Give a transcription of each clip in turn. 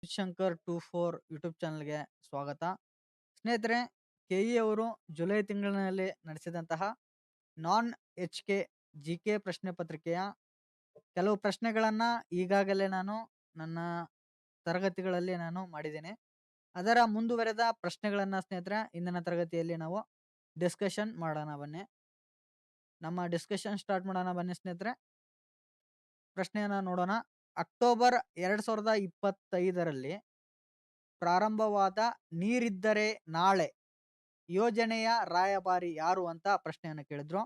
Shankar 24 YouTube ಚಾನಲ್‌ಗೆ ಸ್ವಾಗತ. ಸ್ನೇಹಿತರೆ, ಕೆಇ ಅವರು ಜುಲೈ ತಿಂಗಳಿನಲ್ಲಿ ನಡೆಸಿದಂತಹ ನಾನ್ ಎಚ್‌ಕೆ ಜಿಕೆ ಪ್ರಶ್ನೆ ಪತ್ರಿಕೆಯ ಕೆಲವು ಪ್ರಶ್ನೆಗಳನ್ನ ಈಗಾಗಲೇ ನಾನು ನನ್ನ ತರಗತಿಗಳಲ್ಲಿ ಮಾಡಿದ್ದೇನೆ. ಅದರ ಮುಂದುವರೆದ ಪ್ರಶ್ನೆಗಳನ್ನ ಸ್ನೇಹಿತರೆ ಇಂದಿನ ತರಗತಿಯಲ್ಲಿ ನಾವು ಡಿಸ್ಕಷನ್ ಮಾಡೋಣ ಬನ್ನಿ. ನಮ್ಮ ಡಿಸ್ಕಷನ್ ಸ್ಟಾರ್ಟ್ ಮಾಡೋಣ ಬನ್ನಿ ಸ್ನೇಹಿತರೆ. ಪ್ರಶ್ನೆಯನ್ನ ನೋಡೋಣ. ಅಕ್ಟೋಬರ್ 2025ರಲ್ಲಿ ಪ್ರಾರಂಭವಾದ ನೀರಿದ್ದರೆ ನಾಳೆ ಯೋಜನೆಯ ರಾಯಭಾರಿ ಯಾರು ಅಂತ ಪ್ರಶ್ನೆಯನ್ನು ಕೇಳಿದ್ರು.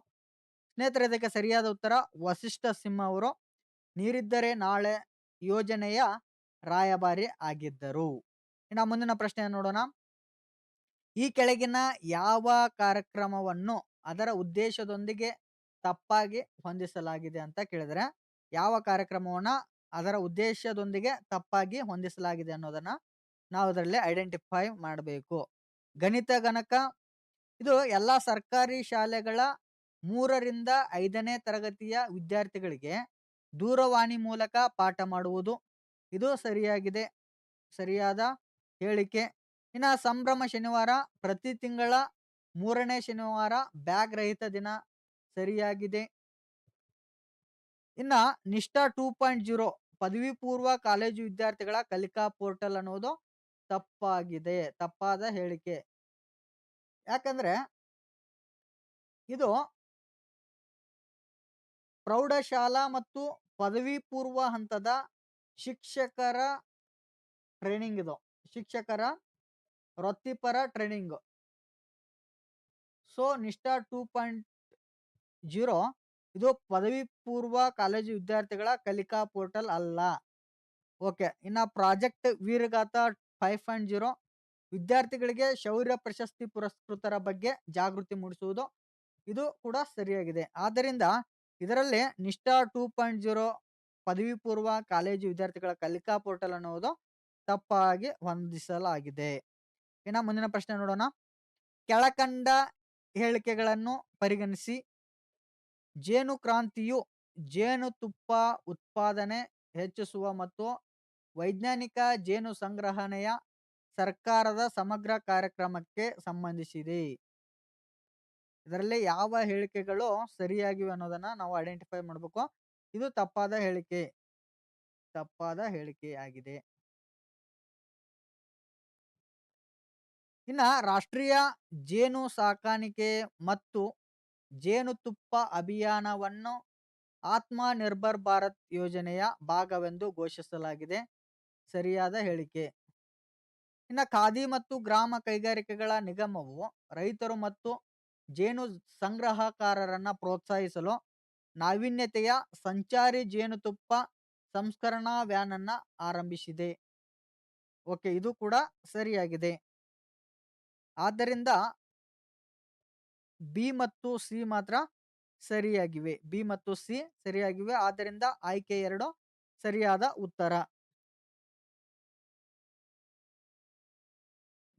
ಸ್ನೇಹಿತರೆ, ಇದಕ್ಕೆ ಸರಿಯಾದ ಉತ್ತರ ವಸಿಷ್ಠ ಸಿಂಹ ಅವರು ನೀರಿದ್ದರೆ ನಾಳೆ ಯೋಜನೆಯ ರಾಯಭಾರಿ ಆಗಿದ್ದರು. ಇನ್ನು ಮುಂದಿನ ಪ್ರಶ್ನೆಯನ್ನು ನೋಡೋಣ. ಈ ಕೆಳಗಿನ ಯಾವ ಕಾರ್ಯಕ್ರಮವನ್ನು ಅದರ ಉದ್ದೇಶದೊಂದಿಗೆ ತಪ್ಪಾಗಿ ಹೊಂದಿಸಲಾಗಿದೆ ಅಂತ ಕೇಳಿದರೆ, ಯಾವ ಕಾರ್ಯಕ್ರಮವನ್ನ ಅದರ ಉದ್ದೇಶದೊಂದಿಗೆ ತಪ್ಪಾಗಿ ಹೊಂದಿಸಲಾಗಿದೆ ಅನ್ನೋದನ್ನ ನಾವು ಅದರಲ್ಲಿ ಐಡೆಂಟಿಫೈ ಮಾಡಬೇಕು. ಗಣಿತ ಗಣಕ ಇದು ಎಲ್ಲ ಸರ್ಕಾರಿ ಶಾಲೆಗಳ 3ರಿಂದ 5ನೇ ತರಗತಿಯ ವಿದ್ಯಾರ್ಥಿಗಳಿಗೆ ದೂರವಾಣಿ ಮೂಲಕ ಪಾಠ ಮಾಡುವುದು. ಇದು ಸರಿಯಾಗಿದೆ, ಸರಿಯಾದ ಹೇಳಿಕೆ. ಇನ್ನು ಸಂಭ್ರಮ ಶನಿವಾರ ಪ್ರತಿ ತಿಂಗಳ 3ನೇ ಶನಿವಾರ ಬ್ಯಾಗ್ ರಹಿತ ದಿನ, ಸರಿಯಾಗಿದೆ. ಇನ್ನ ನಿಷ್ಠಾ 2.0 ಪದವಿ ಪೂರ್ವ ಕಾಲೇಜು ವಿದ್ಯಾರ್ಥಿಗಳ ಕಲಿಕಾ ಪೋರ್ಟಲ್ ಅನ್ನೋದು ತಪ್ಪಾಗಿದೆ, ತಪ್ಪಾದ ಹೇಳಿಕೆ. ಯಾಕಂದ್ರೆ ಇದು ಪ್ರೌಢಶಾಲಾ ಮತ್ತು ಪದವಿ ಪೂರ್ವ ಹಂತದ ಶಿಕ್ಷಕರ ಟ್ರೈನಿಂಗ್, ಇದು ಶಿಕ್ಷಕರ ವೃತ್ತಿಪರ ಟ್ರೈನಿಂಗ್. ಸೊ ನಿಷ್ಠಾ 2.0 ಇದು ಪದವಿ ಪೂರ್ವ ಕಾಲೇಜು ವಿದ್ಯಾರ್ಥಿಗಳ ಕಲಿಕಾ ಪೋರ್ಟಲ್ ಅಲ್ಲ. ಓಕೆ. ಇನ್ನ ಪ್ರಾಜೆಕ್ಟ್ ವೀರಗಾಥ 5.0 ವಿದ್ಯಾರ್ಥಿಗಳಿಗೆ ಶೌರ್ಯ ಪ್ರಶಸ್ತಿ ಪುರಸ್ಕೃತರ ಬಗ್ಗೆ ಜಾಗೃತಿ ಮೂಡಿಸುವುದು. ಇದು ಕೂಡ ಸರಿಯಾಗಿದೆ. ಆದ್ದರಿಂದ ಇದರಲ್ಲಿ ನಿಷ್ಠಾ 2.0 ಪದವಿ ಪೂರ್ವ ಕಾಲೇಜು ವಿದ್ಯಾರ್ಥಿಗಳ ಕಲಿಕಾ ಪೋರ್ಟಲ್ ಅನ್ನುವುದು ತಪ್ಪಾಗಿ ಹೊಂದಿಸಲಾಗಿದೆ. ಇನ್ನು ಮುಂದಿನ ಪ್ರಶ್ನೆ ನೋಡೋಣ. ಕೆಳಕಂಡ ಹೇಳಿಕೆಗಳನ್ನು ಪರಿಗಣಿಸಿ. ಜೇನು ಕ್ರಾಂತಿಯು ಜೇನುತುಪ್ಪ ಉತ್ಪಾದನೆ ಹೆಚ್ಚಿಸುವ ಮತ್ತು ವೈಜ್ಞಾನಿಕ ಜೇನು ಸಂಗ್ರಹಣೆಯ ಸರ್ಕಾರದ ಸಮಗ್ರ ಕಾರ್ಯಕ್ರಮಕ್ಕೆ ಸಂಬಂಧಿಸಿದೆ. ಇದರಲ್ಲಿ ಯಾವ ಹೇಳಿಕೆಗಳು ಸರಿಯಾಗಿವೆ ಅನ್ನೋದನ್ನ ನಾವು ಐಡೆಂಟಿಫೈ ಮಾಡಬೇಕು. ಇದು ತಪ್ಪಾದ ಹೇಳಿಕೆ, ತಪ್ಪಾದ ಹೇಳಿಕೆಯಾಗಿದೆ. ಇನ್ನ ರಾಷ್ಟ್ರೀಯ ಜೇನು ಸಾಕಾಣಿಕೆ ಮತ್ತು ಜೇನುತುಪ್ಪ ಅಭಿಯಾನವನ್ನು ಆತ್ಮ ನಿರ್ಭರ್ ಭಾರತ್ ಯೋಜನೆಯ ಭಾಗವೆಂದು ಘೋಷಿಸಲಾಗಿದೆ, ಸರಿಯಾದ ಹೇಳಿಕೆ. ಇನ್ನು ಖಾದಿ ಮತ್ತು ಗ್ರಾಮ ಕೈಗಾರಿಕೆಗಳ ನಿಗಮವು ರೈತರು ಮತ್ತು ಜೇನು ಸಂಗ್ರಹಕಾರರನ್ನ ಪ್ರೋತ್ಸಾಹಿಸಲು ನಾವೀನ್ಯತೆಯ ಸಂಚಾರಿ ಜೇನುತುಪ್ಪ ಸಂಸ್ಕರಣಾ ವ್ಯಾನ್ ಅನ್ನ ಆರಂಭಿಸಿದೆ. ಓಕೆ, ಇದು ಕೂಡ ಸರಿಯಾಗಿದೆ. ಆದ್ದರಿಂದ ಬಿ ಮತ್ತು ಸಿ ಮಾತ್ರ ಸರಿಯಾಗಿವೆ. ಬಿ ಮತ್ತು ಸಿ ಸರಿಯಾಗಿವೆ. ಆದ್ದರಿಂದ ಆಯ್ಕೆ 2 ಸರಿಯಾದ ಉತ್ತರ.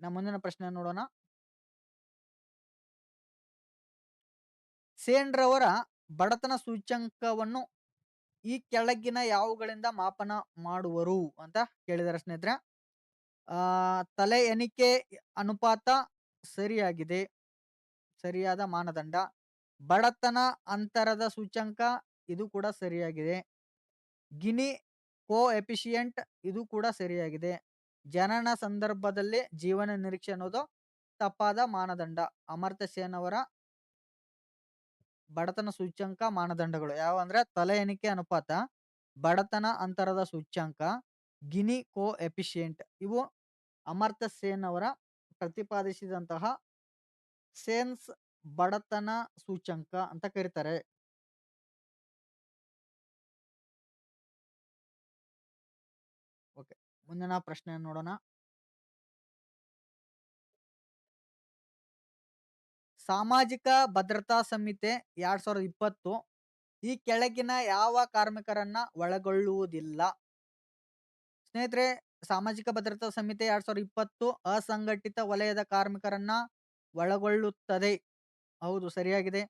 ಮುಂದಿನ ಪ್ರಶ್ನೆ ನೋಡೋಣ. ಸೇನ್ ರವರ ಬಡತನ ಸೂಚ್ಯಂಕವನ್ನು ಈ ಕೆಳಗಿನ ಯಾವುಗಳಿಂದ ಮಾಪನ ಮಾಡುವರು ಅಂತ ಕೇಳಿದಾರೆ ಸ್ನೇಹಿತರೆ. ತಲೆ ಎಣಿಕೆ ಅನುಪಾತ ಸರಿಯಾಗಿದೆ, ಸರಿಯಾದ ಮಾನದಂಡ. ಬಡತನ ಅಂತರದ ಸೂಚ್ಯಂಕ ಇದು ಕೂಡ ಸರಿಯಾಗಿದೆ. ಗಿನಿ ಕೋ ಎಫಿಷಿಯಂಟ್ ಇದು ಕೂಡ ಸರಿಯಾಗಿದೆ. ಜನನ ಸಂದರ್ಭದಲ್ಲಿ ಜೀವನ ನಿರೀಕ್ಷೆ ಅನ್ನೋದು ತಪ್ಪಾದ ಮಾನದಂಡ. ಅಮರ್ತ್ಯ ಸೇನ್ ಅವರ ಬಡತನ ಸೂಚ್ಯಂಕ ಮಾನದಂಡಗಳು ಯಾವ ಅಂದ್ರೆ ತಲೆ ಎಣಿಕೆ ಅನುಪಾತ, ಬಡತನ ಅಂತರದ ಸೂಚ್ಯಂಕ, ಗಿನಿ ಕೋ ಎಫಿಷಿಯಂಟ್. ಇವು ಅಮರ್ತ್ಯ ಸೇನ್ ಅವರ ಪ್ರತಿಪಾದಿಸಿದಂತಹ ಸೇನ್ಸ್ ಬಡತನ ಸೂಚ್ಯಂಕ ಅಂತ ಕರೀತಾರೆ. ಓಕೆ, ಮುಂದಿನ ಪ್ರಶ್ನೆಯನ್ನು ನೋಡೋಣ. ಸಾಮಾಜಿಕ ಭದ್ರತಾ ಸಂಹಿತೆ 2020 ಈ ಕೆಳಗಿನ ಯಾವ ಕಾರ್ಮಿಕರನ್ನ ಒಳಗೊಳ್ಳುವುದಿಲ್ಲ? ಸ್ನೇಹಿತರೆ, ಸಾಮಾಜಿಕ ಭದ್ರತಾ ಸಂಹಿತೆ 2020 ಅಸಂಘಟಿತ ವಲಯದ ಕಾರ್ಮಿಕರನ್ನ ಒಳಗೊಳ್ಳುತ್ತದೆ. ಹೌದು, ಸರಿಯಾಗಿದೆ.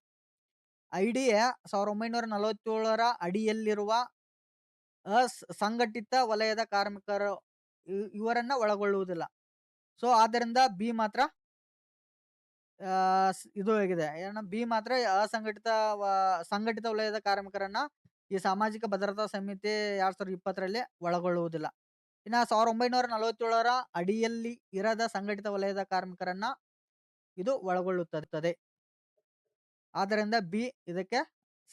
ಐಡಿಎ 1947ರ ಅಡಿಯಲ್ಲಿರುವ ಅಸಂಘಟಿತ ವಲಯದ ಕಾರ್ಮಿಕರು ಇವರನ್ನ ಒಳಗೊಳ್ಳುವುದಿಲ್ಲ. ಸೊ, ಆದ್ದರಿಂದ ಬಿ ಮಾತ್ರ ಇದು ಆಗಿದೆ. ಬಿ ಮಾತ್ರ ಅಸಂಘಟಿತ ವ ಸಂಘಟಿತ ವಲಯದ ಕಾರ್ಮಿಕರನ್ನ ಈ ಸಾಮಾಜಿಕ ಭದ್ರತಾ ಸಂಹಿತೆ 2020ರಲ್ಲಿ ಒಳಗೊಳ್ಳುವುದಿಲ್ಲ. ಇನ್ನ 1947ರ ಅಡಿಯಲ್ಲಿ ಇರದ ಸಂಘಟಿತ ವಲಯದ ಕಾರ್ಮಿಕರನ್ನ ಇದು ಒಳಗೊಳ್ಳುತ್ತದೆ. ಆದ್ದರಿಂದ ಬಿ ಇದಕ್ಕೆ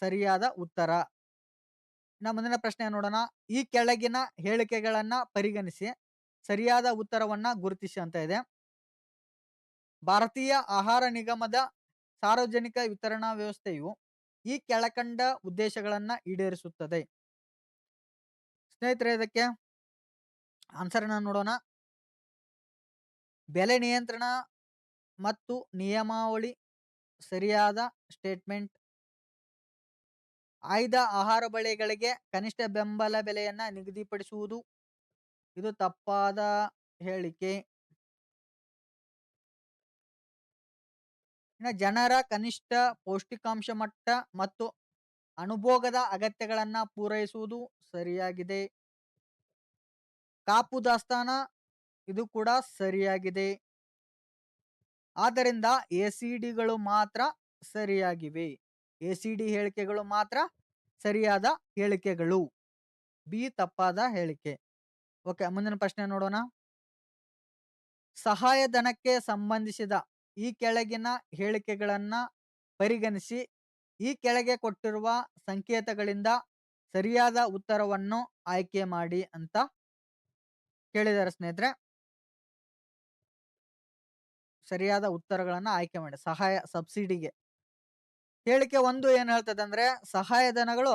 ಸರಿಯಾದ ಉತ್ತರ. ಇನ್ನ ಮುಂದಿನ ಪ್ರಶ್ನೆ ನೋಡೋಣ. ಈ ಕೆಳಗಿನ ಹೇಳಿಕೆಗಳನ್ನ ಪರಿಗಣಿಸಿ ಸರಿಯಾದ ಉತ್ತರವನ್ನ ಗುರುತಿಸಿ ಅಂತ ಇದೆ. ಭಾರತೀಯ ಆಹಾರ ನಿಗಮದ ಸಾರ್ವಜನಿಕ ವಿತರಣಾ ವ್ಯವಸ್ಥೆಯು ಈ ಕೆಳಕಂಡ ಉದ್ದೇಶಗಳನ್ನ ಈಡೇರಿಸುತ್ತದೆ. ಸ್ನೇಹಿತರೆ, ಇದಕ್ಕೆ ಆನ್ಸರ್ ನೋಡೋಣ. ಬೆಲೆ ನಿಯಂತ್ರಣ ಮತ್ತು ನಿಯಮಾವಳಿ ಸರಿಯಾದ ಸ್ಟೇಟ್ಮೆಂಟ್. ಆಯ್ದ ಆಹಾರ ಬೆಳೆಗಳಿಗೆ ಕನಿಷ್ಠ ಬೆಂಬಲ ಬೆಲೆಯನ್ನ ನಿಗದಿಪಡಿಸುವುದು, ಇದು ತಪ್ಪಾದ ಹೇಳಿಕೆ. ಇನ್ನು ಜನರ ಕನಿಷ್ಠ ಪೌಷ್ಟಿಕಾಂಶ ಮಟ್ಟ ಮತ್ತು ಅನುಭೋಗದ ಅಗತ್ಯಗಳನ್ನ ಪೂರೈಸುವುದು ಸರಿಯಾಗಿದೆ. ಕಾಪು ದಾಸ್ತಾನ, ಇದು ಕೂಡ ಸರಿಯಾಗಿದೆ. ಆದ್ದರಿಂದ ಎಸಿಡಿಗಳು ಮಾತ್ರ ಸರಿಯಾಗಿವೆ. ಎಸಿಡಿ ಹೇಳಿಕೆಗಳು ಮಾತ್ರ ಸರಿಯಾದ ಹೇಳಿಕೆಗಳು. ಬಿ ತಪ್ಪಾದ ಹೇಳಿಕೆ. ಓಕೆ, ಮುಂದಿನ ಪ್ರಶ್ನೆ ನೋಡೋಣ. ಸಹಾಯಧನಕ್ಕೆ ಸಂಬಂಧಿಸಿದ ಈ ಕೆಳಗಿನ ಹೇಳಿಕೆಗಳನ್ನ ಪರಿಗಣಿಸಿ ಈ ಕೆಳಗೆ ಕೊಟ್ಟಿರುವ ಸಂಕೇತಗಳಿಂದ ಸರಿಯಾದ ಉತ್ತರವನ್ನು ಆಯ್ಕೆ ಮಾಡಿ ಅಂತ ಕೇಳಿದ್ದಾರೆ ಸ್ನೇಹಿತರೆ. ಸರಿಯಾದ ಉತ್ತರಗಳನ್ನ ಆಯ್ಕೆ ಮಾಡಿ. ಸಹಾಯ ಸಬ್ಸಿಡಿಗೆ ಹೇಳಿಕೆ 1 ಏನ್ ಹೇಳ್ತದೆ ಅಂದ್ರೆ, ಸಹಾಯಧನಗಳು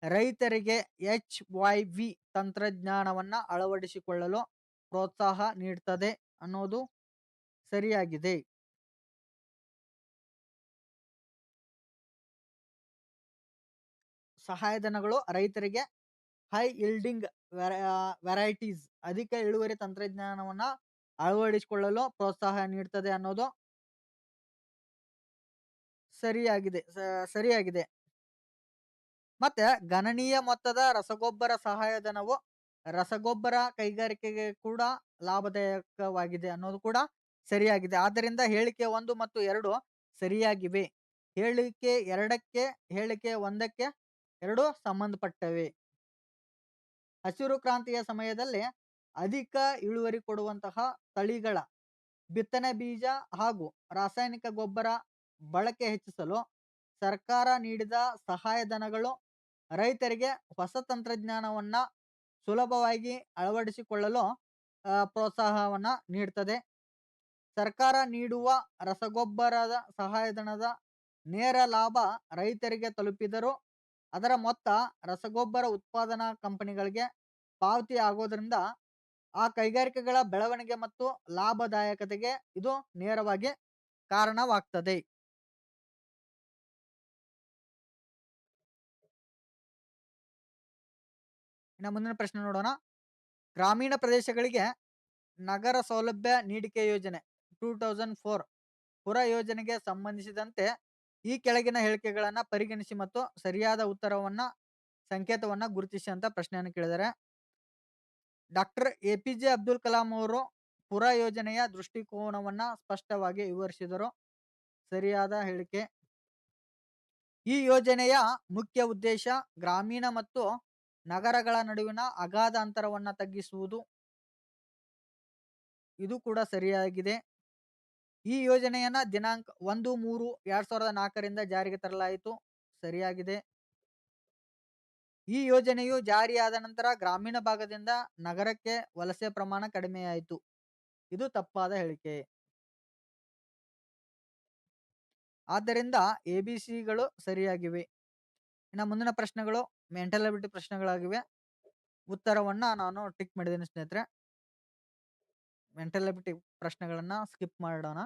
ರೈತರಿಗೆ HYV ತಂತ್ರಜ್ಞಾನವನ್ನ ಅಳವಡಿಸಿಕೊಳ್ಳಲು ಪ್ರೋತ್ಸಾಹ ನೀಡುತ್ತದೆ ಅನ್ನೋದು ಸರಿಯಾಗಿದೆ. ಸಹಾಯಧನಗಳು ರೈತರಿಗೆ ಹೈ ಇಲ್ಡಿಂಗ್ ವೆರೈಟೀಸ್ ಅಧಿಕ ಇಳುವರಿ ತಂತ್ರಜ್ಞಾನವನ್ನ ಅಳವಡಿಸಿಕೊಳ್ಳಲು ಪ್ರೋತ್ಸಾಹ ನೀಡುತ್ತದೆ ಅನ್ನೋದು ಸರಿಯಾಗಿದೆ. ಮತ್ತೆ ಗಣನೀಯ ಮೊತ್ತದ ರಸಗೊಬ್ಬರ ಸಹಾಯಧನವು ರಸಗೊಬ್ಬರ ಕೈಗಾರಿಕೆಗೆ ಕೂಡ ಲಾಭದಾಯಕವಾಗಿದೆ ಅನ್ನೋದು ಕೂಡ ಸರಿಯಾಗಿದೆ. ಆದ್ದರಿಂದ ಹೇಳಿಕೆ 1 ಮತ್ತು 2 ಸರಿಯಾಗಿವೆ. ಹೇಳಿಕೆ 2ಕ್ಕೆ ಹೇಳಿಕೆ 1ಕ್ಕೆ ಎರಡು ಸಂಬಂಧಪಟ್ಟವೆ. ಹಸಿರು ಕ್ರಾಂತಿಯ ಸಮಯದಲ್ಲಿ ಅಧಿಕ ಇಳುವರಿ ಕೊಡುವಂತಹ ತಳಿಗಳ ಬಿತ್ತನೆ ಬೀಜ ಹಾಗೂ ರಾಸಾಯನಿಕ ಗೊಬ್ಬರ ಬಳಕೆ ಹೆಚ್ಚಿಸಲು ಸರ್ಕಾರ ನೀಡಿದ ಸಹಾಯಧನಗಳು ರೈತರಿಗೆ ಹೊಸ ತಂತ್ರಜ್ಞಾನವನ್ನ ಸುಲಭವಾಗಿ ಅಳವಡಿಸಿಕೊಳ್ಳಲು ಪ್ರೋತ್ಸಾಹವನ್ನ ನೀಡುತ್ತದೆ. ಸರ್ಕಾರ ನೀಡುವ ರಸಗೊಬ್ಬರದ ಸಹಾಯಧನದ ನೇರ ಲಾಭ ರೈತರಿಗೆ ತಲುಪಿದರೂ ಅದರ ಮೊತ್ತ ರಸಗೊಬ್ಬರ ಉತ್ಪಾದನಾ ಕಂಪನಿಗಳಿಗೆ ಪಾವತಿ ಆಗೋದ್ರಿಂದ ಆ ಕೈಗಾರಿಕೆಗಳ ಬೆಳವಣಿಗೆ ಮತ್ತು ಲಾಭದಾಯಕತೆಗೆ ಇದು ನೇರವಾಗಿ ಕಾರಣವಾಗ್ತದೆ. ಇನ್ನು ಮುಂದಿನ ಪ್ರಶ್ನೆ ನೋಡೋಣ. ಗ್ರಾಮೀಣ ಪ್ರದೇಶಗಳಿಗೆ ನಗರ ಸೌಲಭ್ಯ ನೀಡಿಕೆ ಯೋಜನೆ 2004 ಪುರ ಯೋಜನೆಗೆ ಸಂಬಂಧಿಸಿದಂತೆ ಈ ಕೆಳಗಿನ ಹೇಳಿಕೆಗಳನ್ನ ಪರಿಗಣಿಸಿ ಮತ್ತು ಸರಿಯಾದ ಉತ್ತರವನ್ನ ಸಂಕೇತವನ್ನ ಗುರುತಿಸಿ ಅಂತ ಪ್ರಶ್ನೆಯನ್ನು ಕೇಳಿದ್ದಾರೆ. ಡಾಕ್ಟರ್ APJ ಅಬ್ದುಲ್ ಕಲಾಂ ಅವರು ಪುರ ಯೋಜನೆಯ ದೃಷ್ಟಿಕೋನವನ್ನ ಸ್ಪಷ್ಟವಾಗಿ ವಿವರಿಸಿದರು. ಸರಿಯಾದ ಹೇಳಿಕೆ. ಈ ಯೋಜನೆಯ ಮುಖ್ಯ ಉದ್ದೇಶ ಗ್ರಾಮೀಣ ಮತ್ತು ನಗರಗಳ ನಡುವಿನ ಅಗಾಧ ಅಂತರವನ್ನ ತಗ್ಗಿಸುವುದು. ಇದು ಕೂಡ ಸರಿಯಾಗಿದೆ. ಈ ಯೋಜನೆಯನ್ನ ದಿನಾಂಕ 1/3/2004ರಿಂದ ಜಾರಿಗೆ ತರಲಾಯಿತು. ಸರಿಯಾಗಿದೆ. ಈ ಯೋಜನೆಯು ಜಾರಿಯಾದ ನಂತರ ಗ್ರಾಮೀಣ ಭಾಗದಿಂದ ನಗರಕ್ಕೆ ವಲಸೆ ಪ್ರಮಾಣ ಕಡಿಮೆಯಾಯಿತು. ಇದು ತಪ್ಪಾದ ಹೇಳಿಕೆ. ಆದ್ದರಿಂದ ABCಗಳು ಸರಿಯಾಗಿವೆ. ಇನ್ನು ಮುಂದಿನ ಪ್ರಶ್ನೆಗಳು ಮೆಂಟಲ್ ಅಬಿಲಿಟಿ ಪ್ರಶ್ನೆಗಳಾಗಿವೆ. ಉತ್ತರವನ್ನ ನಾನು ಟಿಕ್ ಮಾಡಿದ್ದೀನಿ ಸ್ನೇಹಿತರೆ. ಮೆಂಟಲ್ ಅಬಿಲಿಟಿ ಪ್ರಶ್ನೆಗಳನ್ನ ಸ್ಕಿಪ್ ಮಾಡೋಣ.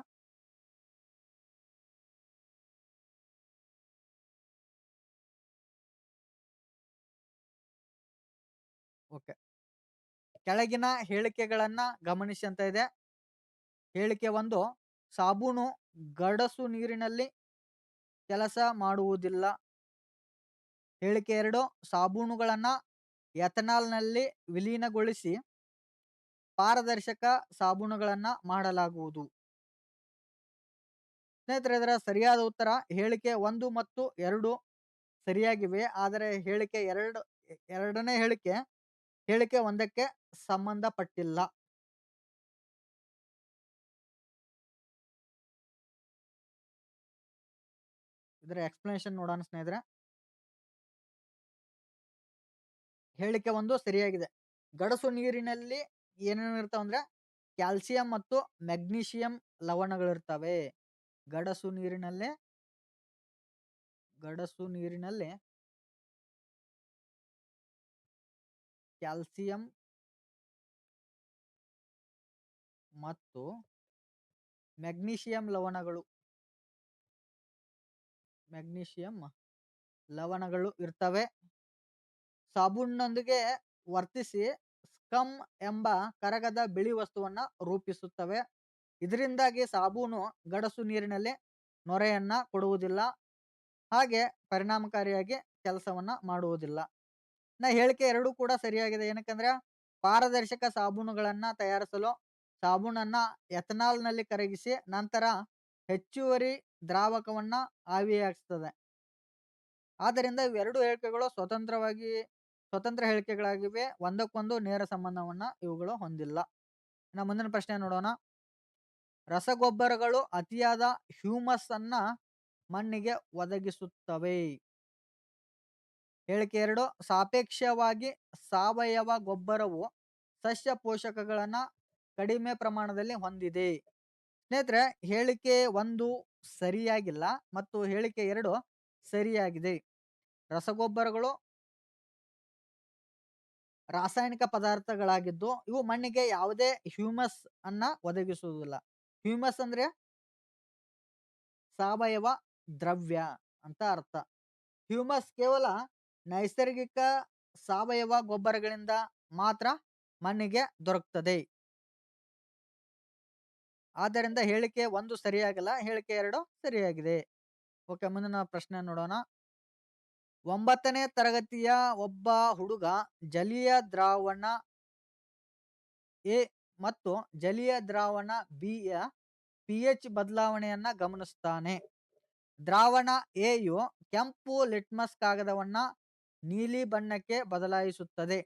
ಓಕೆ, ಕೆಳಗಿನ ಹೇಳಿಕೆಗಳನ್ನ ಗಮನಿಸಿ ಅಂತ ಇದೆ. ಹೇಳಿಕೆ 1, ಸಾಬೂನು ಗಡಸು ನೀರಿನಲ್ಲಿ ಕೆಲಸ ಮಾಡುವುದಿಲ್ಲ. ಹೇಳಿಕೆ 2, ಸಾಬೂನುಗಳನ್ನ ಎಥನಾಲ್ ನಲ್ಲಿ ವಿಲೀನಗೊಳಿಸಿ ಪಾರದರ್ಶಕ ಸಾಬೂನುಗಳನ್ನ ಮಾಡಲಾಗುವುದು. ಸ್ನೇಹಿತರೆ, ಇದರ ಸರಿಯಾದ ಉತ್ತರ ಹೇಳಿಕೆ 1 ಮತ್ತು 2 ಸರಿಯಾಗಿವೆ. ಆದರೆ ಹೇಳಿಕೆ 2ನೇ ಹೇಳಿಕೆ 1ಕ್ಕೆ ಸಂಬಂಧಪಟ್ಟಿಲ್ಲ. ಇದರ ಎಕ್ಸ್‌ಪ್ಲನೇಷನ್ ನೋಡೋಣ ಸ್ನೇಹಿತರೆ. ಹೇಳಿಕೆ 1 ಸರಿಯಾಗಿದೆ. ಗಡಸು ನೀರಿನಲ್ಲಿ ಏನೇನು ಇರ್ತಾವಂದ್ರೆ ಕ್ಯಾಲ್ಸಿಯಂ ಮತ್ತು ಮೆಗ್ನೀಷಿಯಂ ಲವಣಗಳಿರ್ತವೆ. ಗಡಸು ನೀರಿನಲ್ಲಿ ಕ್ಯಾಲ್ಸಿಯಂ ಮತ್ತು ಮೆಗ್ನೀಷಿಯಂ ಲವಣಗಳು ಇರ್ತವೆ. ಸಾಬೂನಿನೊಂದಿಗೆ ವರ್ತಿಸಿ ಸ್ಕಮ್ ಎಂಬ ಕರಗದ ಬಿಳಿ ವಸ್ತುವನ್ನ ರೂಪಿಸುತ್ತವೆ. ಇದರಿಂದಾಗಿ ಸಾಬೂನು ಗಡಸು ನೀರಿನಲ್ಲಿ ನೊರೆಯನ್ನ ಕೊಡುವುದಿಲ್ಲ, ಹಾಗೆ ಪರಿಣಾಮಕಾರಿಯಾಗಿ ಕೆಲಸವನ್ನ ಮಾಡುವುದಿಲ್ಲ. ಹೇಳಿಕೆ 2 ಕೂಡ ಸರಿಯಾಗಿದೆ. ಏನಕ್ಕಂದ್ರೆ ಪಾರದರ್ಶಕ ಸಾಬೂನುಗಳನ್ನ ತಯಾರಿಸಲು ಸಾಬೂನನ್ನ ಎಥನಾಲ್‌ನಲ್ಲಿ ಕರಗಿಸಿ ನಂತರ ಹೆಚ್ಚುವರಿ ದ್ರಾವಕವನ್ನ ಆವಿಯಾಗಿಸ್ತದೆ. ಆದ್ದರಿಂದ ಇವೆರಡು ಹೇಳಿಕೆಗಳು ಸ್ವತಂತ್ರ ಹೇಳಿಕೆಗಳಾಗಿವೆ. ಒಂದಕ್ಕೊಂದು ನೇರ ಸಂಬಂಧವನ್ನ ಇವುಗಳು ಹೊಂದಿಲ್ಲ. ಇನ್ನು ಮುಂದಿನ ಪ್ರಶ್ನೆ ನೋಡೋಣ. ರಸಗೊಬ್ಬರಗಳು ಅತಿಯಾದ ಹ್ಯೂಮಸ್ ಅನ್ನ ಮಣ್ಣಿಗೆ ಒದಗಿಸುತ್ತವೆ. ಹೇಳಿಕೆ 2 ಸಾಪೇಕ್ಷವಾಗಿ ಸಾವಯವ ಗೊಬ್ಬರವು ಸಸ್ಯ ಪೋಷಕಗಳನ್ನ ಕಡಿಮೆ ಪ್ರಮಾಣದಲ್ಲಿ ಹೊಂದಿದೆ. ಸ್ನೇಹಿತರೆ, ಹೇಳಿಕೆ 1 ಸರಿಯಾಗಿಲ್ಲ ಮತ್ತು ಹೇಳಿಕೆ 2 ಸರಿಯಾಗಿದೆ. ರಸಗೊಬ್ಬರಗಳು ರಾಸಾಯನಿಕ ಪದಾರ್ಥಗಳಾಗಿದ್ದು ಇವು ಮಣ್ಣಿಗೆ ಯಾವುದೇ ಹ್ಯೂಮಸ್ ಅನ್ನ ಒದಗಿಸುವುದಿಲ್ಲ. ಹ್ಯೂಮಸ್ ಅಂದ್ರೆ ಸಾವಯವ ದ್ರವ್ಯ ಅಂತ ಅರ್ಥ. ಹ್ಯೂಮಸ್ ಕೇವಲ ನೈಸರ್ಗಿಕ ಸಾವಯವ ಗೊಬ್ಬರಗಳಿಂದ ಮಾತ್ರ ಮಣ್ಣಿಗೆ ದೊರಕುತ್ತದೆ. ಆದ್ದರಿಂದ ಹೇಳಿಕೆ 1 ಸರಿಯಾಗಿಲ್ಲ, ಹೇಳಿಕೆ 2 ಸರಿಯಾಗಿದೆ. ಓಕೆ, ಮುಂದಿನ ಪ್ರಶ್ನೆ ನೋಡೋಣ. 9ನೇ ತರಗತಿಯ ಒಬ್ಬ ಹುಡುಗ ಜಲೀಯ ದ್ರಾವಣ ಎ ಮತ್ತು ಜಲೀಯ ದ್ರಾವಣ ಬಿ ಯ ಪಿಎಚ್ ಬದಲಾವಣೆಯನ್ನ ಗಮನಿಸುತ್ತಾನೆ. ದ್ರಾವಣ ಎ ಯು ಕೆಂಪು ಲಿಟ್ಮಸ್ ಕಾಗದವನ್ನ ನೀಲಿ ಬಣ್ಣಕ್ಕೆ ಬದಲಾಯಿಸುತ್ತದೆ.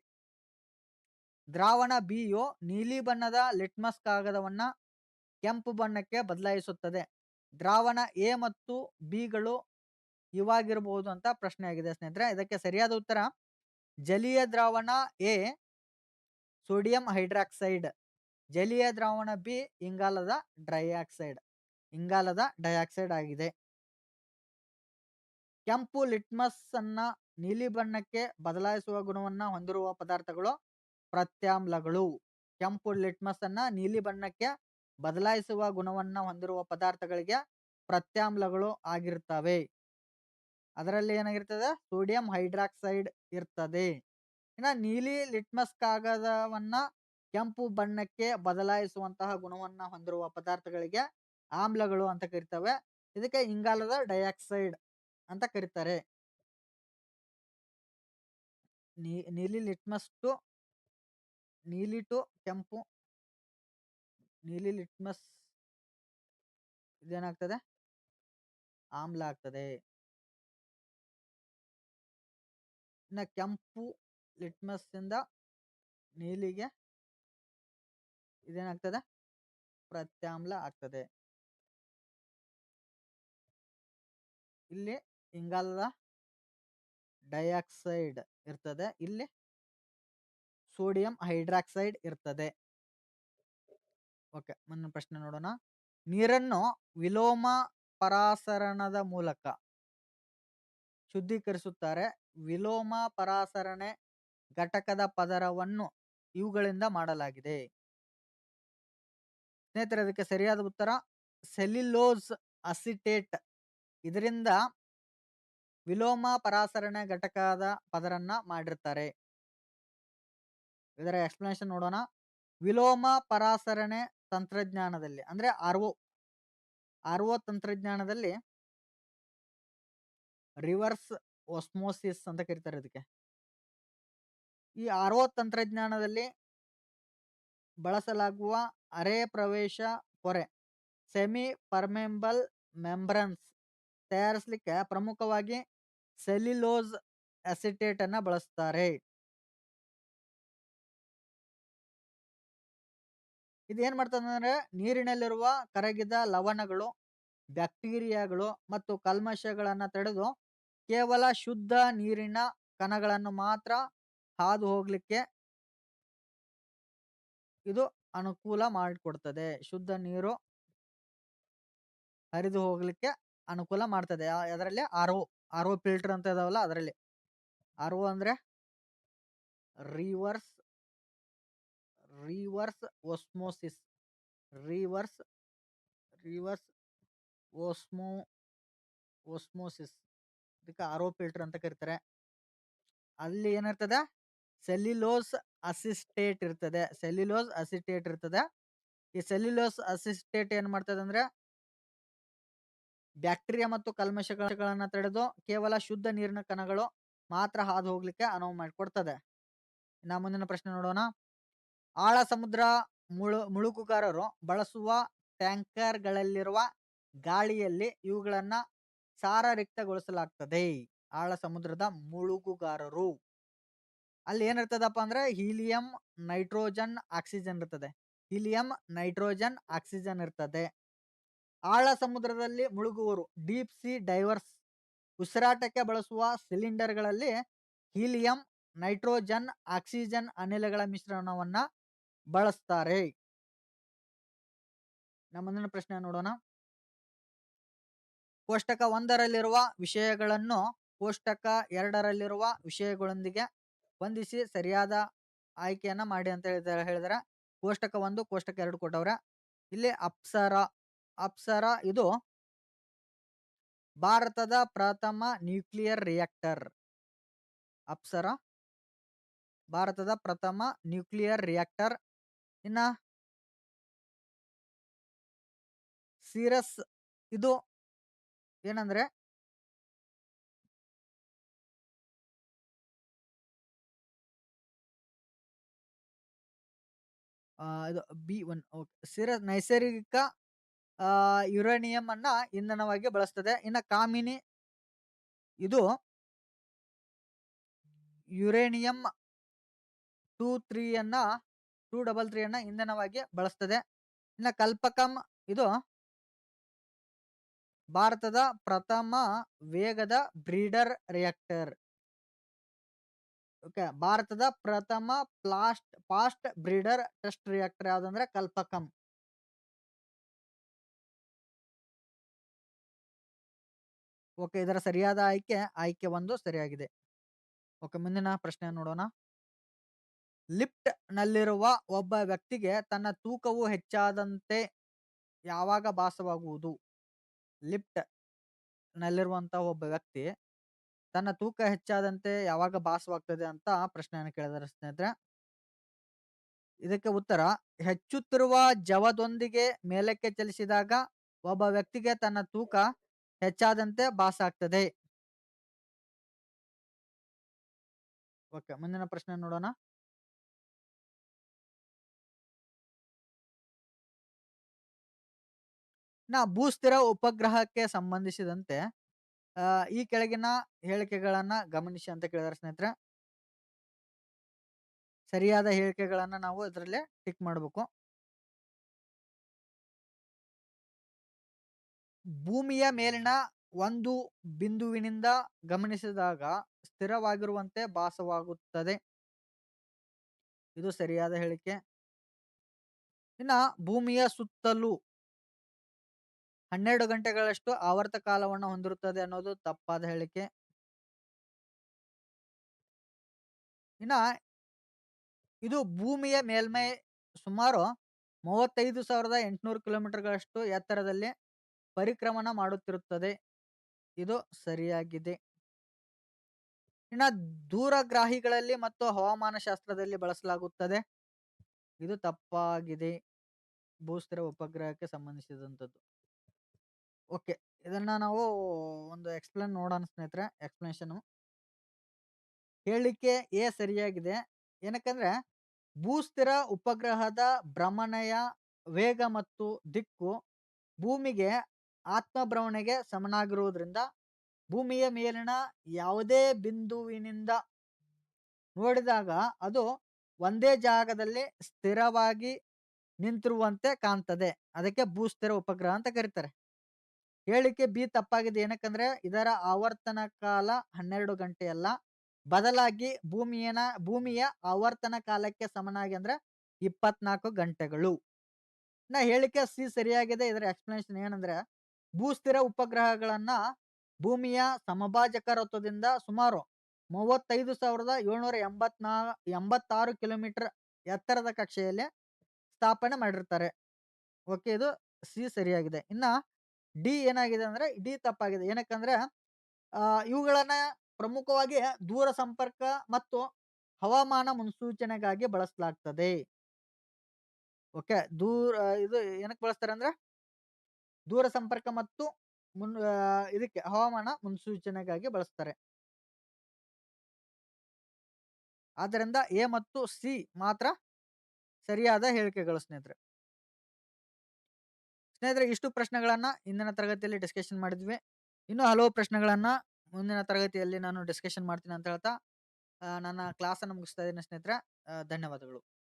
ದ್ರಾವಣ ಬಿ ಯು ನೀಲಿ ಬಣ್ಣದ ಲಿಟ್ಮಸ್ ಕಾಗದವನ್ನ ಕೆಂಪು ಬಣ್ಣಕ್ಕೆ ಬದಲಾಯಿಸುತ್ತದೆ. ದ್ರಾವಣ ಎ ಮತ್ತು ಬಿ ಗಳು ಇವಾಗಿರಬಹುದು ಅಂತ ಪ್ರಶ್ನೆ ಆಗಿದೆ ಸ್ನೇಹಿತರೆ. ಇದಕ್ಕೆ ಸರಿಯಾದ ಉತ್ತರ ಜಲೀಯ ದ್ರಾವಣ ಎ ಸೋಡಿಯಂ ಹೈಡ್ರಾಕ್ಸೈಡ್, ಜಲೀಯ ದ್ರಾವಣ ಬಿ ಇಂಗಾಲದ ಡೈಆಕ್ಸೈಡ್ ಆಗಿದೆ. ಕೆಂಪು ಲಿಟ್ಮಸ್ ಅನ್ನ ನೀಲಿ ಬಣ್ಣಕ್ಕೆ ಬದಲಾಯಿಸುವ ಗುಣವನ್ನ ಹೊಂದಿರುವ ಪದಾರ್ಥಗಳು ಪ್ರತ್ಯಾಮ್ಲಗಳು. ಕೆಂಪು ಲಿಟ್ಮಸ್ ಅನ್ನ ನೀಲಿ ಬಣ್ಣಕ್ಕೆ ಬದಲಾಯಿಸುವ ಗುಣವನ್ನ ಹೊಂದಿರುವ ಪದಾರ್ಥಗಳಿಗೆ ಪ್ರತ್ಯಾಮ್ಲಗಳು ಆಗಿರ್ತವೆ. ಅದರಲ್ಲಿ ಏನಾಗಿರ್ತದೆ? ಸೋಡಿಯಂ ಹೈಡ್ರಾಕ್ಸೈಡ್ ಇರ್ತದೆ. ಇನ್ನ ನೀಲಿ ಲಿಟ್ಮಸ್ ಕಾಗದವನ್ನ ಕೆಂಪು ಬಣ್ಣಕ್ಕೆ ಬದಲಾಯಿಸುವಂತಹ ಗುಣವನ್ನ ಹೊಂದಿರುವ ಪದಾರ್ಥಗಳಿಗೆ ಆಮ್ಲಗಳು ಅಂತ ಕರಿತವೆ. ಇದಕ್ಕೆ ಇಂಗಾಲದ ಡೈಆಕ್ಸೈಡ್ ಅಂತ ಕರೀತಾರೆ. ನೀಲಿ ಲಿಟ್ಮಸ್ ಇದೇನಾಗ್ತದೆ? ಆಮ್ಲ ಆಗ್ತದೆ. ಇನ್ನ ಕೆಂಪು ಲಿಟ್ಮಸ್ ಇಂದ ನೀಲಿಗೆ ಇದೇನಾಗ್ತದೆ? ಪ್ರತ್ಯಾಮ್ಲ ಆಗ್ತದೆ. ಇಲ್ಲಿ ಇಂಗಾಲದ ಡೈಆಕ್ಸೈಡ್ ಇರ್ತದೆ, ಇಲ್ಲಿ ಸೋಡಿಯಂ ಹೈಡ್ರಾಕ್ಸೈಡ್ ಇರ್ತದೆ. ಓಕೆ, ಮುಂದಿನ ಪ್ರಶ್ನೆ ನೋಡೋಣ. ನೀರನ್ನು ವಿಲೋಮ ಪರಾಸರಣದ ಮೂಲಕ ಶುದ್ಧೀಕರಿಸುತ್ತಾರೆ. ವಿಲೋಮ ಪರಾಸರಣೆ ಘಟಕದ ಪದರವನ್ನು ಇವುಗಳಿಂದ ಮಾಡಲಾಗಿದೆ. ಸ್ನೇಹಿತರೆ, ಅದಕ್ಕೆ ಸರಿಯಾದ ಉತ್ತರ ಸೆಲ್ಯುಲೋಸ್ ಅಸಿಟೇಟ್. ಇದರಿಂದ ವಿಲೋಮ ಪರಾಸರಣೆ ಘಟಕದ ಪದರನ್ನ ಮಾಡಿರ್ತಾರೆ. ಇದರ ಎಕ್ಸ್ಪ್ಲನೇಷನ್ ನೋಡೋಣ. ವಿಲೋಮ ಪರಾಸರಣೆ ತಂತ್ರಜ್ಞಾನದಲ್ಲಿ ಅಂದ್ರೆ ಆರ್ಒ ತಂತ್ರಜ್ಞಾನದಲ್ಲಿ ರಿವರ್ಸ್ ಒಸ್ಮೋಸಿಸ್ ಅಂತ ಕರೀತಾರೆ ಇದಕ್ಕೆ. ಈ ಆರ್ಒ ತಂತ್ರಜ್ಞಾನದಲ್ಲಿ ಬಳಸಲಾಗುವ ಅರೆ ಪ್ರವೇಶ ಪೊರೆ ಸೆಮಿ ಪರ್ಮೆಂಬಲ್ ಮೆಂಬ್ರನ್ಸ್ ತಯಾರಿಸಲಿಕ್ಕೆ ಪ್ರಮುಖವಾಗಿ ಸೆಲ್ಯುಲೋಸ್ ಅಸಿಟೇಟ್ ಅನ್ನ ಬಳಸ್ತಾರೆ. ಇದೇನ್ ಮಾಡ್ತದಂದ್ರೆ ನೀರಿನಲ್ಲಿರುವ ಕರಗಿದ ಲವಣಗಳು, ಬ್ಯಾಕ್ಟೀರಿಯಾಗಳು ಮತ್ತು ಕಲ್ಮಶಗಳನ್ನ ತಡೆದು ಕೇವಲ ಶುದ್ಧ ನೀರಿನ ಕಣಗಳನ್ನು ಮಾತ್ರ ಹಾದು ಹೋಗ್ಲಿಕ್ಕೆ ಇದು ಅನುಕೂಲ ಮಾಡಿಕೊಡ್ತದೆ. ಶುದ್ಧ ನೀರು ಹರಿದು ಹೋಗ್ಲಿಕ್ಕೆ ಅನುಕೂಲ ಮಾಡ್ತದೆ. ಎದರಲ್ಲಿ ಆರ್ ಒ ಫಿಲ್ಟರ್ ಅಂತ ಇದಾವಲ್ಲ ಅದರಲ್ಲಿ. ಆರ್ ಒ ಅಂದ್ರೆ reverse reverse osmosis reverse reverse osmo osmosis ಇದಕ್ಕೆ ಆರ್ ಒ ಫಿಲ್ಟರ್ ಅಂತ ಕರೀತಾರೆ. ಅಲ್ಲಿ ಏನಿರ್ತದೆ ಸೆಲ್ಯುಲೋಸ್ ಅಸಿಸ್ಟೇಟ್ ಇರ್ತದೆ. ಸೆಲ್ಯುಲೋಸ್ ಅಸಿಟೇಟ್ ಇರ್ತದೆ. ಈ ಸೆಲ್ಯುಲೋಸ್ ಅಸಿಸ್ಟೇಟ್ ಏನ್ ಮಾಡ್ತದೆ ಅಂದ್ರೆ ಬ್ಯಾಕ್ಟೀರಿಯಾ ಮತ್ತು ಕಲ್ಮಶಗಳನ್ನ ತಡೆದು ಕೇವಲ ಶುದ್ಧ ನೀರಿನ ಕಣಗಳು ಮಾತ್ರ ಹಾದು ಹೋಗ್ಲಿಕ್ಕೆ ಅನುವು ಮಾಡಿಕೊಡ್ತದೆ. ಇನ್ನ ಮುಂದಿನ ಪ್ರಶ್ನೆ ನೋಡೋಣ. ಆಳ ಸಮುದ್ರ ಮುಳುಗುಗಾರರು ಬಳಸುವ ಟ್ಯಾಂಕರ್ಗಳಲ್ಲಿರುವ ಗಾಳಿಯಲ್ಲಿ ಇವುಗಳನ್ನ ಸಾರರಿಕ್ತಗೊಳಿಸಲಾಗ್ತದೆ. ಆಳ ಸಮುದ್ರದ ಮುಳುಗುಗಾರರು ಅಲ್ಲಿ ಏನಿರ್ತದಪ್ಪ ಅಂದ್ರೆ ಹೀಲಿಯಂ, ನೈಟ್ರೋಜನ್, ಆಕ್ಸಿಜನ್ ಇರ್ತದೆ. ಹೀಲಿಯಂ, ನೈಟ್ರೋಜನ್, ಆಕ್ಸಿಜನ್ ಇರ್ತದೆ. ಆಳ ಸಮುದ್ರದಲ್ಲಿ ಮುಳುಗುವರು ಡೀಪ್ ಸಿ ಡೈವರ್ಸ್ ಉಸಿರಾಟಕ್ಕೆ ಬಳಸುವ ಸಿಲಿಂಡರ್ಗಳಲ್ಲಿ ಹೀಲಿಯಂ, ನೈಟ್ರೋಜನ್, ಆಕ್ಸಿಜನ್ ಅನಿಲಗಳ ಮಿಶ್ರಣವನ್ನ ಬಳಸ್ತಾರೆ. ನಮ್ಮ ಮುಂದಿನ ಪ್ರಶ್ನೆ ನೋಡೋಣ. ಕೋಷ್ಟಕ 1ರಲ್ಲಿರುವ ವಿಷಯಗಳನ್ನು ಕೋಷ್ಟಕ 2ರಲ್ಲಿರುವ ವಿಷಯಗಳೊಂದಿಗೆ ಹೊಂದಿಸಿ ಸರಿಯಾದ ಆಯ್ಕೆಯನ್ನ ಮಾಡಿ ಅಂತ ಹೇಳಿದಾರೆ. ಕೋಷ್ಟಕ 1 ಕೋಷ್ಟಕ 2 ಕೊಟ್ಟವ್ರೆ. ಇಲ್ಲಿ ಅಪ್ಸರ ಇದು ಭಾರತದ ಪ್ರಥಮ ನ್ಯೂಕ್ಲಿಯರ್ ರಿಯಾಕ್ಟರ್. ಅಪ್ಸರ ಭಾರತದ ಪ್ರಥಮ ನ್ಯೂಕ್ಲಿಯರ್ ರಿಯಾಕ್ಟರ್. ಇನ್ನ ಸಿರಸ್ ಇದು ಏನಂದ್ರೆ ಇದು B1 ಸಿರಸ್ ನೈಸರ್ಗಿಕ ಯುರೇನಿಯಂ ಅನ್ನ ಇಂಧನವಾಗಿ ಬಳಸ್ತದೆ. ಇನ್ನ ಕಾಮಿನಿ ಇದು ಯುರೇನಿಯಂ 233 ಅನ್ನ ಇಂಧನವಾಗಿ ಬಳಸ್ತದೆ. ಇನ್ನ ಕಲ್ಪಕಂ ಇದು ಭಾರತದ ಪ್ರಥಮ ವೇಗದ ಬ್ರೀಡರ್ ರಿಯಾಕ್ಟರ್. ಓಕೆ, ಭಾರತದ ಪ್ರಥಮ ಫಾಸ್ಟ್ ಬ್ರೀಡರ್ ಟೆಸ್ಟ್ ರಿಯಾಕ್ಟರ್ ಯಾವ್ದಂದ್ರೆ ಕಲ್ಪಕಂ. ಓಕೆ, ಇದರ ಸರಿಯಾದ ಆಯ್ಕೆ 1 ಸರಿಯಾಗಿದೆ. ಓಕೆ, ಮುಂದಿನ ಪ್ರಶ್ನೆ ನೋಡೋಣ. ಲಿಫ್ಟ್ ನಲ್ಲಿರುವ ಒಬ್ಬ ವ್ಯಕ್ತಿಗೆ ತನ್ನ ತೂಕವು ಹೆಚ್ಚಾದಂತೆ ಯಾವಾಗ ಭಾಸವಾಗುವುದು? ಲಿಫ್ಟ್ ನಲ್ಲಿರುವಂತಹ ಒಬ್ಬ ವ್ಯಕ್ತಿ ತನ್ನ ತೂಕ ಹೆಚ್ಚಾದಂತೆ ಯಾವಾಗ ಭಾಸವಾಗ್ತದೆ ಅಂತ ಪ್ರಶ್ನೆಯನ್ನು ಕೇಳಿದಾರೆ ಸ್ನೇಹಿತರೆ. ಇದಕ್ಕೆ ಉತ್ತರ ಹೆಚ್ಚುತ್ತಿರುವ ಜವದೊಂದಿಗೆ ಮೇಲಕ್ಕೆ ಚಲಿಸಿದಾಗ ಒಬ್ಬ ವ್ಯಕ್ತಿಗೆ ತನ್ನ ತೂಕ ಹೆಚ್ಚಾದಂತೆ ಭಾಸ ಆಗ್ತದೆ. ಓಕೆ, ಮುಂದಿನ ಪ್ರಶ್ನೆ ನೋಡೋಣ. ಭೂಸ್ಥಿರ ಉಪಗ್ರಹಕ್ಕೆ ಸಂಬಂಧಿಸಿದಂತೆ ಈ ಕೆಳಗಿನ ಹೇಳಿಕೆಗಳನ್ನ ಗಮನಿಸಿ ಅಂತ ಕೇಳಿದಾರೆ ಸ್ನೇಹಿತರೆ. ಸರಿಯಾದ ಹೇಳಿಕೆಗಳನ್ನ ನಾವು ಇದರಲ್ಲಿ ಟಿಕ್ ಮಾಡಬೇಕು. ಭೂಮಿಯ ಮೇಲಿನ ಒಂದು ಬಿಂದುವಿನಿಂದ ಗಮನಿಸಿದಾಗ ಸ್ಥಿರವಾಗಿರುವಂತೆ ಭಾಸವಾಗುತ್ತದೆ. ಇದು ಸರಿಯಾದ ಹೇಳಿಕೆ. ಇನ್ನ ಭೂಮಿಯ ಸುತ್ತಲೂ 12 ಗಂಟೆಗಳಷ್ಟು ಆವರ್ತ ಕಾಲವನ್ನು ಹೊಂದಿರುತ್ತದೆ ಅನ್ನೋದು ತಪ್ಪಾದ ಹೇಳಿಕೆ. ಇನ್ನ ಇದು ಭೂಮಿಯ ಮೇಲ್ಮೈ ಸುಮಾರು 35,800 ಕಿಲೋಮೀಟರ್ಗಳಷ್ಟು ಎತ್ತರದಲ್ಲಿ ಪರಿಕ್ರಮಣ ಮಾಡುತ್ತಿರುತ್ತದೆ. ಇದು ಸರಿಯಾಗಿದೆ. ಇನ್ನ ದೂರಗ್ರಾಹಿಗಳಲ್ಲಿ ಮತ್ತು ಹವಾಮಾನ ಶಾಸ್ತ್ರದಲ್ಲಿ ಬಳಸಲಾಗುತ್ತದೆ. ಇದು ತಪ್ಪಾಗಿದೆ. ಭೂಸ್ಥಿರ ಉಪಗ್ರಹಕ್ಕೆ ಸಂಬಂಧಿಸಿದಂಥದ್ದು. ಓಕೆ, ಇದನ್ನ ನಾವು ಒಂದು ಎಕ್ಸ್ಪ್ಲೇನ್ ನೋಡೋಣ ಸ್ನೇಹಿತರೆ. ಎಕ್ಸ್ಪ್ಲನೇಷನ್ ಹೇಳಿಕೆ ಎ ಸರಿಯಾಗಿದೆ. ಏನಕ್ಕಂದ್ರೆ ಭೂಸ್ಥಿರ ಉಪಗ್ರಹದ ಭ್ರಮಣೆಯ ವೇಗ ಮತ್ತು ದಿಕ್ಕು ಭೂಮಿಗೆ ಆತ್ಮಭ್ರಮಣೆಗೆ ಸಮನಾಗಿರುವುದರಿಂದ ಭೂಮಿಯ ಮೇಲಿನ ಯಾವುದೇ ಬಿಂದುವಿನಿಂದ ನೋಡಿದಾಗ ಅದು ಒಂದೇ ಜಾಗದಲ್ಲಿ ಸ್ಥಿರವಾಗಿ ನಿಂತಿರುವಂತೆ ಕಾಣ್ತದೆ. ಅದಕ್ಕೆ ಭೂಸ್ಥಿರ ಉಪಗ್ರಹ ಅಂತ ಕರೀತಾರೆ. ಹೇಳಿಕೆ ಬಿ ತಪ್ಪಾಗಿದೆ. ಏನಕ್ಕಂದ್ರೆ ಇದರ ಆವರ್ತನ ಕಾಲ 12 ಗಂಟೆಯಲ್ಲ. ಬದಲಾಗಿ ಭೂಮಿಯ ಆವರ್ತನ ಕಾಲಕ್ಕೆ ಸಮನಾಗಿ ಅಂದ್ರೆ 24 ಗಂಟೆಗಳು. ಹೇಳಿಕೆ ಸಿ ಸರಿಯಾಗಿದೆ. ಇದರ ಎಕ್ಸ್‌ಪ್ಲನೇಷನ್ ಏನಂದ್ರೆ, ಭೂಸ್ಥಿರ ಉಪಗ್ರಹಗಳನ್ನ ಭೂಮಿಯ ಸಮಭಾಜಕ ವೃತ್ತದಿಂದ ಸುಮಾರು 35,786 ಕಿಲೋಮೀಟರ್ ಎತ್ತರದ ಕಕ್ಷೆಯಲ್ಲಿ ಸ್ಥಾಪನೆ ಮಾಡಿರ್ತಾರೆ. ಓಕೆ, ಇದು ಸಿ ಸರಿಯಾಗಿದೆ. ಇನ್ನ ಡಿ ಏನಾಗಿದೆ ಅಂದ್ರೆ, ಡಿ ತಪ್ಪಾಗಿದೆ. ಏನಕ್ಕಂದ್ರೆ ಇವುಗಳನ್ನ ಪ್ರಮುಖವಾಗಿ ದೂರ ಸಂಪರ್ಕ ಮತ್ತು ಹವಾಮಾನ ಮುನ್ಸೂಚನೆಗಾಗಿ ಬಳಸಲಾಗ್ತದೆ. ಓಕೆ, ಇದು ಏನಕ್ಕೆ ಬಳಸ್ತಾರೆ ಅಂದ್ರೆ, ದೂರ ಸಂಪರ್ಕ ಮತ್ತು ಇದಕ್ಕೆ ಹವಾಮಾನ ಮುನ್ಸೂಚನೆಗಾಗಿ ಬಳಸ್ತಾರೆ. ಆದ್ದರಿಂದ ಎ ಮತ್ತು ಸಿ ಮಾತ್ರ ಸರಿಯಾದ ಹೇಳಿಕೆಗಳು ಸ್ನೇಹಿತರೆ. ಇಷ್ಟು ಪ್ರಶ್ನೆಗಳನ್ನ ಇಂದಿನ ತರಗತಿಯಲ್ಲಿ ಡಿಸ್ಕಷನ್ ಮಾಡಿದ್ವಿ. ಇನ್ನೂ ಹಲವು ಪ್ರಶ್ನೆಗಳನ್ನ ಮುಂದಿನ ತರಗತಿಯಲ್ಲಿ ನಾನು ಡಿಸ್ಕಷನ್ ಮಾಡ್ತೀನಿ ಅಂತ ಹೇಳ್ತಾ ನನ್ನ ಕ್ಲಾಸನ್ನು ಮುಗಿಸ್ತಾ ಇದ್ದೀನಿ ಸ್ನೇಹಿತರೆ. ಧನ್ಯವಾದಗಳು.